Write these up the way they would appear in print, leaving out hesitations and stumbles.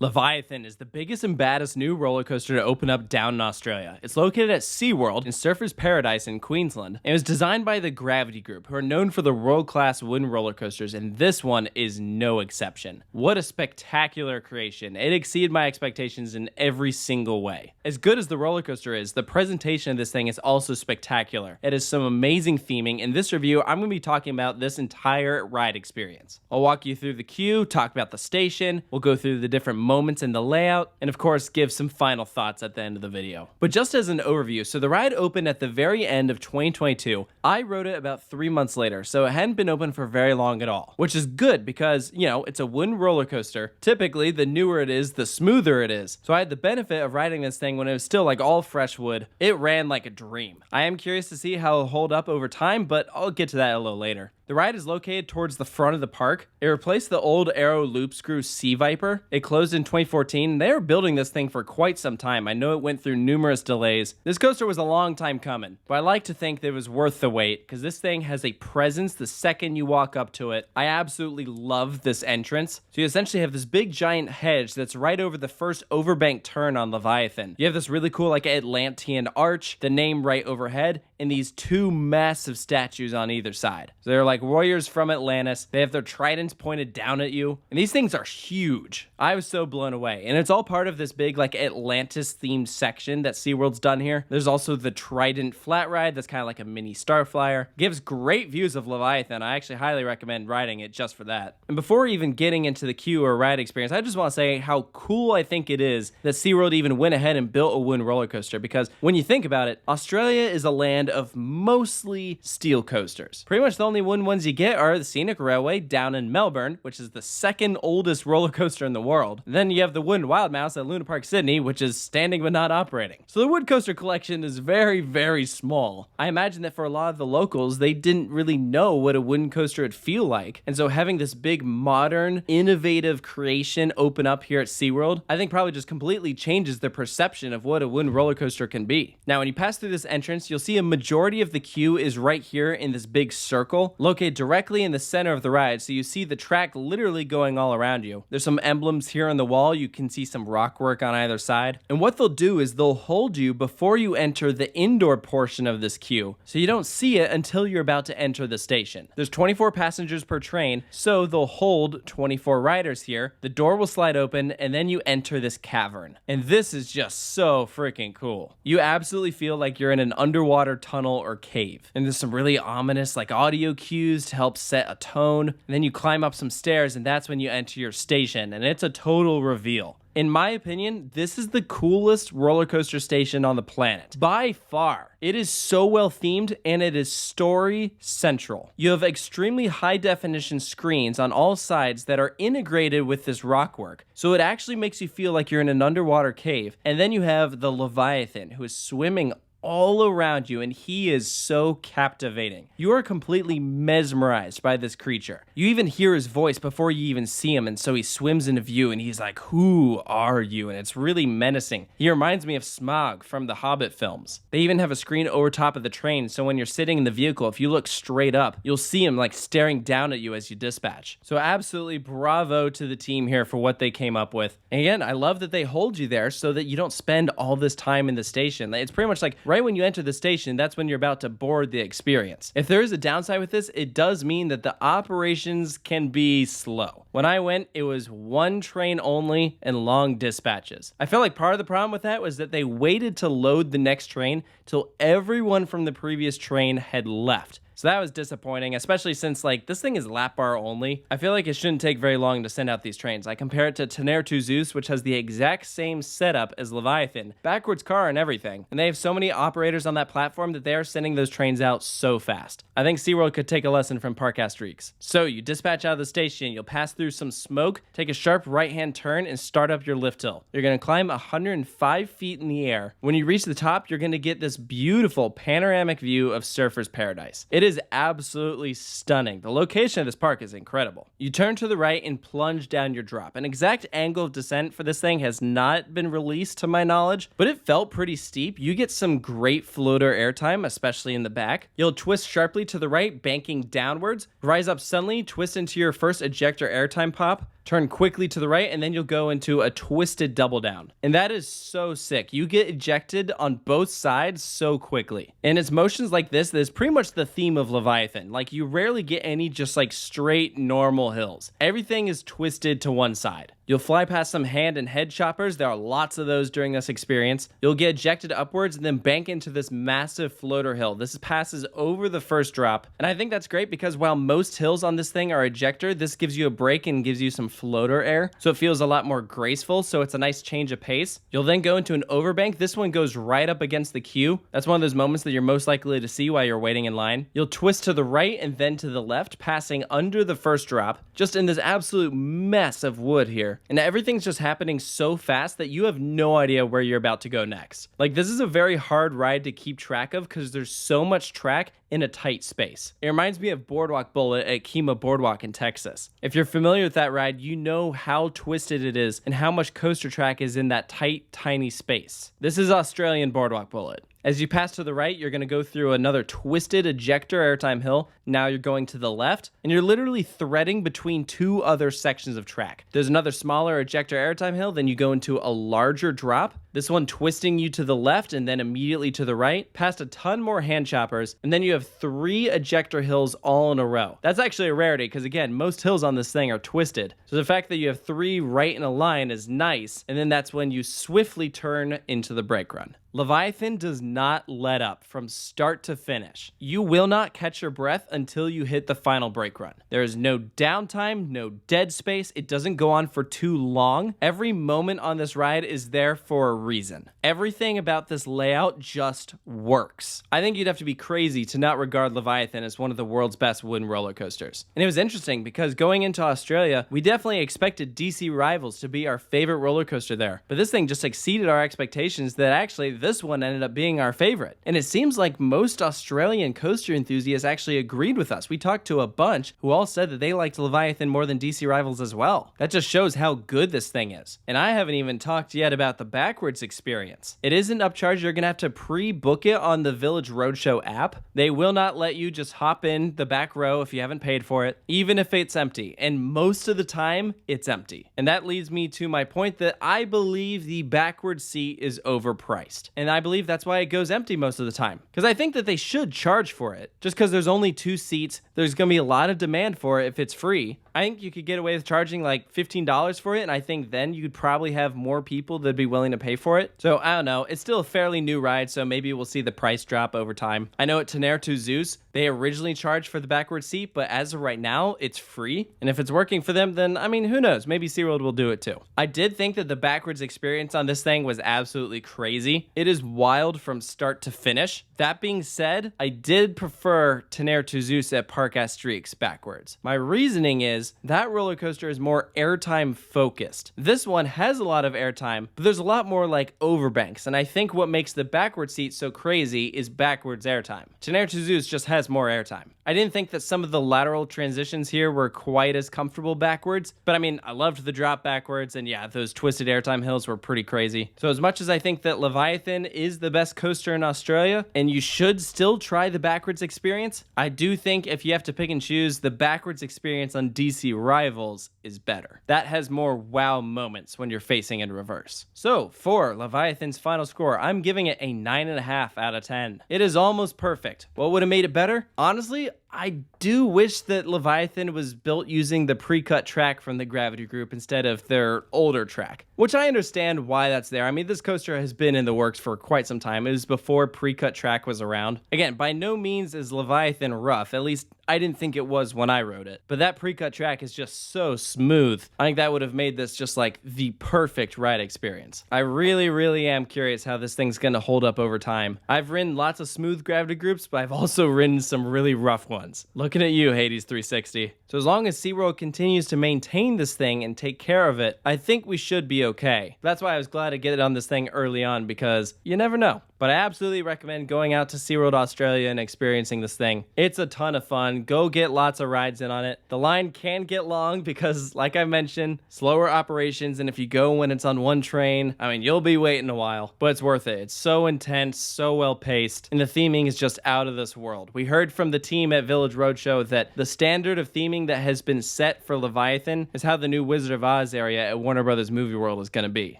Leviathan is the biggest and baddest new roller coaster to open up down in Australia. It's located at SeaWorld in Surfers Paradise in Queensland, and it was designed by the Gravity Group, who are known for the world-class wooden roller coasters, and this one is no exception. What a spectacular creation. It exceeded my expectations in every single way. As good as the roller coaster is, the presentation of this thing is also spectacular. It has some amazing theming. In this review, I'm going to be talking about this entire ride experience. I'll walk you through the queue, talk about the station, we'll go through the different moments in the layout, and of course give some final thoughts at the end of the video. But just as an overview, so the ride opened at the very end of 2022. I rode it about 3 months later, so it hadn't been open for very long at all, which is good because, you know, it's a wooden roller coaster. Typically, the newer it is, the smoother it is. So I had the benefit of riding this thing when it was still like all fresh wood. It ran like a dream. I am curious to see how it'll hold up over time, but I'll get to that a little later. The ride is located towards the front of the park. It replaced the old Aero Loop Screw Sea Viper. It closed in 2014. They were building this thing for quite some time. I know it went through numerous delays. This coaster was a long time coming, but I like to think that it was worth the wait because this thing has a presence the second you walk up to it. I absolutely love this entrance. So you essentially have this big giant hedge that's right over the first overbank turn on Leviathan. You have this really cool like Atlantean arch, the name right overhead, and these two massive statues on either side. So they're like warriors from Atlantis. They have their tridents pointed down at you, and these things are huge. I was so blown away, and it's all part of this big like Atlantis themed section that SeaWorld's done here. There's also the Trident flat ride that's kind of like a mini Starflyer. Gives great views of Leviathan. I actually highly recommend riding it just for that. And before even getting into the queue or ride experience, I just want to say how cool I think it is that SeaWorld even went ahead and built a wooden roller coaster, because when you think about it, Australia is a land of mostly steel coasters. Pretty much the only wooden ones you get are the Scenic Railway down in Melbourne, which is the second oldest roller coaster in the world. And then you have the wooden Wild Mouse at Luna Park Sydney, which is standing but not operating. So the wood coaster collection is very, very small. I imagine that for a lot of the locals, they didn't really know what a wooden coaster would feel like. And so having this big, modern, innovative creation open up here at SeaWorld, I think probably just completely changes the perception of what a wooden roller coaster can be. Now, when you pass through this entrance, you'll see a majority of the queue is right here in this big circle, located directly in the center of the ride, so you see the track literally going all around you. There's some emblems here on the wall. You can see some rock work on either side. And what they'll do is they'll hold you before you enter the indoor portion of this queue, so you don't see it until you're about to enter the station. There's 24 passengers per train, so they'll hold 24 riders here. The door will slide open, and then you enter this cavern. And this is just so freaking cool. You absolutely feel like you're in an underwater tunnel or cave. And there's some really ominous like audio cues to help set a tone. And then you climb up some stairs, and that's when you enter your station, and it's a total reveal. In my opinion, this is the coolest roller coaster station on the planet. By far. It is so well themed, and it is story central. You have extremely high definition screens on all sides that are integrated with this rockwork. So it actually makes you feel like you're in an underwater cave. And then you have the Leviathan, who is swimming all around you, and he is so captivating. You are completely mesmerized by this creature. You even hear his voice before you even see him, and so he swims into view, and he's like, "Who are you?" And it's really menacing. He reminds me of Smaug from the Hobbit films. They even have a screen over top of the train, so when you're sitting in the vehicle, if you look straight up, you'll see him like staring down at you as you dispatch. So absolutely bravo to the team here for what they came up with. And again, I love that they hold you there so that you don't spend all this time in the station. It's pretty much like right when you enter the station, that's when you're about to board the experience. If there is a downside with this, it does mean that the operations can be slow. When I went, it was one train only and long dispatches. I felt like part of the problem with that was that they waited to load the next train till everyone from the previous train had left. So that was disappointing, especially since like this thing is lap bar only. I feel like it shouldn't take very long to send out these trains. I compare it to Tenertu Zeus, which has the exact same setup as Leviathan, backwards car and everything. And they have so many operators on that platform that they are sending those trains out so fast. I think SeaWorld could take a lesson from Park Asterix. So you dispatch out of the station, you'll pass through some smoke, take a sharp right-hand turn, and start up your lift hill. You're gonna climb 105 feet in the air. When you reach the top, you're gonna get this beautiful panoramic view of Surfers Paradise. It is absolutely stunning. The location of this park is incredible. You turn to the right and plunge down your drop. An exact angle of descent for this thing has not been released to my knowledge, but it felt pretty steep. You get some great floater airtime, especially in the back. You'll twist sharply to the right, banking downwards, rise up suddenly, twist into your first ejector airtime pop, turn quickly to the right, and then you'll go into a twisted double down. And that is so sick. You get ejected on both sides so quickly. And it's motions like this that is pretty much the theme of Leviathan. Like, you rarely get any just like straight normal hills. Everything is twisted to one side. You'll fly past some hand and head choppers. There are lots of those during this experience. You'll get ejected upwards and then bank into this massive floater hill. This passes over the first drop. And I think that's great because while most hills on this thing are ejector, this gives you a break and gives you some floater air. So it feels a lot more graceful. So it's a nice change of pace. You'll then go into an overbank. This one goes right up against the queue. That's one of those moments that you're most likely to see while you're waiting in line. You'll twist to the right and then to the left, passing under the first drop, just in this absolute mess of wood here. And everything's just happening so fast that you have no idea where you're about to go next. Like, this is a very hard ride to keep track of because there's so much track in a tight space. It reminds me of Boardwalk Bullet at Kima Boardwalk in Texas. If you're familiar with that ride, you know how twisted it is and how much coaster track is in that tight, tiny space. This is Australian Boardwalk Bullet. As you pass to the right, you're going to go through another twisted ejector airtime hill. Now you're going to the left, and you're literally threading between two other sections of track. There's another smaller ejector airtime hill, then you go into a larger drop. This one twisting you to the left and then immediately to the right, past a ton more hand choppers, and then you have 3 ejector hills all in a row. That's actually a rarity because, again, most hills on this thing are twisted. So the fact that you have 3 right in a line is nice, and then that's when you swiftly turn into the brake run. Leviathan does not let up from start to finish. You will not catch your breath until you hit the final brake run. There is no downtime, no dead space. It doesn't go on for too long. Every moment on this ride is there for a reason. Everything about this layout just works. I think you'd have to be crazy to not regard Leviathan as one of the world's best wooden roller coasters. And it was interesting because going into Australia, we definitely expected DC Rivals to be our favorite roller coaster there. But this thing just exceeded our expectations that actually this one ended up being our favorite. And it seems like most Australian coaster enthusiasts actually agreed with us. We talked to a bunch who all said that they liked Leviathan more than DC Rivals as well. That just shows how good this thing is. And I haven't even talked yet about the backwards experience. It isn't upcharged. You're gonna have to pre-book it on the Village Roadshow app. They will not let you just hop in the back row if you haven't paid for it, even if it's empty. And most of the time, it's empty. And that leads me to my point that I believe the backwards seat is overpriced. And I believe that's why it goes empty most of the time. Because I think that they should charge for it. Just because there's only 2 seats, there's going to be a lot of demand for it if it's free. I think you could get away with charging like $15 for it, and I think then you'd probably have more people that'd be willing to pay for it. So I don't know. It's still a fairly new ride, so maybe we'll see the price drop over time. I know at Teneriffe Zeus, they originally charged for the backward seat, but as of right now, it's free. And if it's working for them, then I mean, who knows? Maybe SeaWorld will do it too. I did think that the backwards experience on this thing was absolutely crazy. It is wild from start to finish. That being said, I did prefer Teneriffe Zeus at Parc Asterix backwards. My reasoning is that roller coaster is more airtime focused. This one has a lot of airtime, but there's a lot more like overbanks. And I think what makes the backward seat so crazy is backwards airtime. Teneriffe Zeus just has more airtime. I didn't think that some of the lateral transitions here were quite as comfortable backwards, but I mean, I loved the drop backwards, and yeah, those twisted airtime hills were pretty crazy. So as much as I think that Leviathan is the best coaster in Australia, and you should still try the backwards experience, I do think if you have to pick and choose, the backwards experience on DC Rivals is better. That has more wow moments when you're facing in reverse. So for Leviathan's final score, I'm giving it a 9.5 out of 10. It is almost perfect. What would have made it better? Honestly, I do wish that Leviathan was built using the pre-cut track from the Gravity Group instead of their older track, which I understand why that's there. I mean, this coaster has been in the works for quite some time. It was before pre-cut track was around. Again, by no means is Leviathan rough. At least I didn't think it was when I rode it. But that pre-cut track is just so smooth. I think that would have made this just like the perfect ride experience. I really am curious how this thing's going to hold up over time. I've ridden lots of smooth Gravity Groups, but I've also ridden some really rough ones. Looking at you, Hades 360. So as long as SeaWorld continues to maintain this thing and take care of it, I think we should be okay. That's why I was glad to get it on this thing early on, because you never know. But I absolutely recommend going out to SeaWorld Australia and experiencing this thing. It's a ton of fun. fun. Go get lots of rides in on it. The line can get long because, like I mentioned, slower operations, and if you go when it's on one train, I mean, you'll be waiting a while, but it's worth it. It's so intense, so well paced, and the theming is just out of this world. We heard from the team at Village Roadshow that the standard of theming that has been set for Leviathan is how the new Wizard of Oz area at Warner Brothers Movie World is going to be.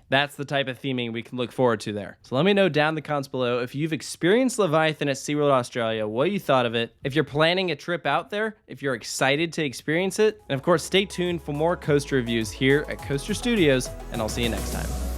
That's the type of theming we can look forward to there. So let me know down in the comments below if you've experienced Leviathan at SeaWorld Australia, what you thought of it, if you're planning a trip out there, if you're excited to experience it, and of course stay tuned for more coaster reviews here at Coaster Studios, and I'll see you next time.